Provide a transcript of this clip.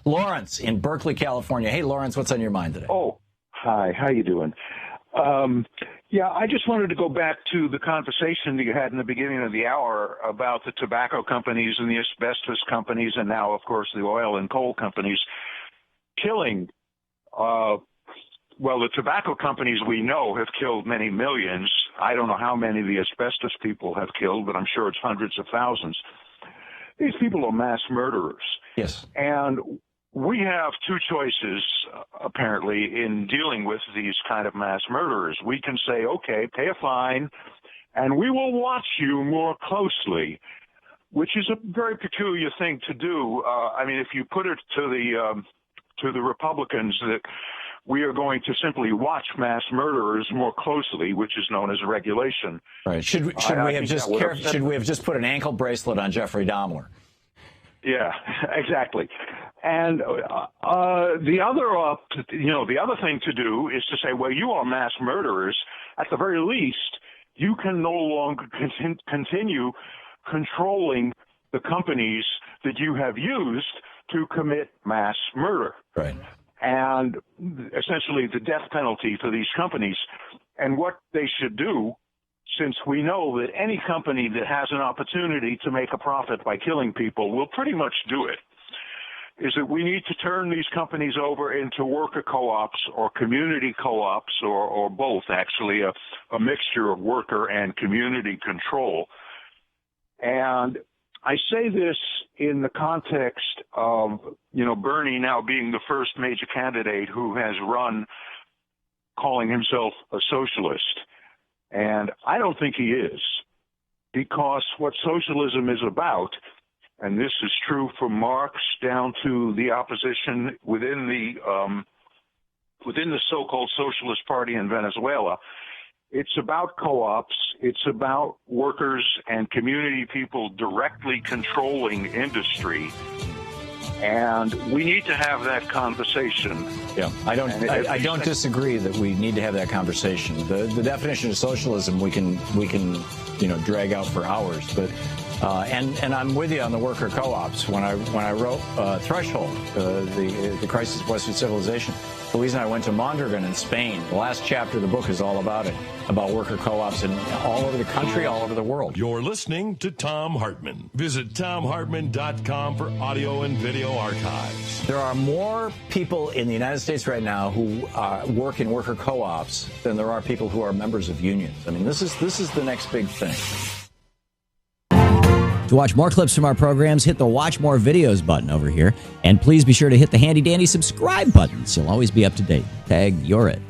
Lawrence in Berkeley, California. Hey, Lawrence, what's on your mind today? Oh, hi. How you doing? Yeah, I just wanted to go back to the conversation that you had in the beginning of the hour about the tobacco companies and the asbestos companies, and now, of course, the oil and coal companies killing. Well, the tobacco companies we know have killed many millions. I don't know how many the asbestos people have killed, but I'm sure it's hundreds of thousands. These people are mass murderers. Yes. And we have two choices, apparently, in dealing with these kind of mass murderers. We can say, okay, pay a fine, and we will watch you more closely, which is a very peculiar thing to do. I mean, if you put it to the Republicans that we are going to simply watch mass murderers more closely, which is known as regulation. Right. Should we have just put an ankle bracelet on Jeffrey Dahmer? Yeah, exactly. And the other thing to do is to say, well, you are mass murderers. At the very least, you can no longer continue controlling the companies that you have used to commit mass murder. Right. And essentially the death penalty for these companies. And what they should do, since we know that any company that has an opportunity to make a profit by killing people will pretty much do it, is that we need to turn these companies over into worker co-ops or community co-ops or both, actually, a mixture of worker and community control. And I say this in the context of, Bernie now being the first major candidate who has run calling himself a socialist. And I don't think he is, because what socialism is about, and this is true from Marx down to the opposition within the so-called Socialist Party in Venezuela, it's about co-ops, it's about workers and community people directly controlling industry. And we need to have that conversation. Yeah, I don't disagree that we need to have that conversation. The definition of socialism we can drag out for hours, but and I'm with you on the worker co-ops. When I wrote Threshold, the Crisis of Western Civilization, Louise and I went to Mondragon in Spain. The last chapter of the book is all about it, about worker co-ops in all over the country, all over the world. You're listening to Thom Hartmann. Visit ThomHartmann.com for audio and video archives. There are more people in the United States right now who work in worker co-ops than there are people who are members of unions. I mean, this is the next big thing. To watch more clips from our programs, hit the Watch More Videos button over here. And please be sure to hit the handy-dandy subscribe button so you'll always be up to date. Tag, you're it.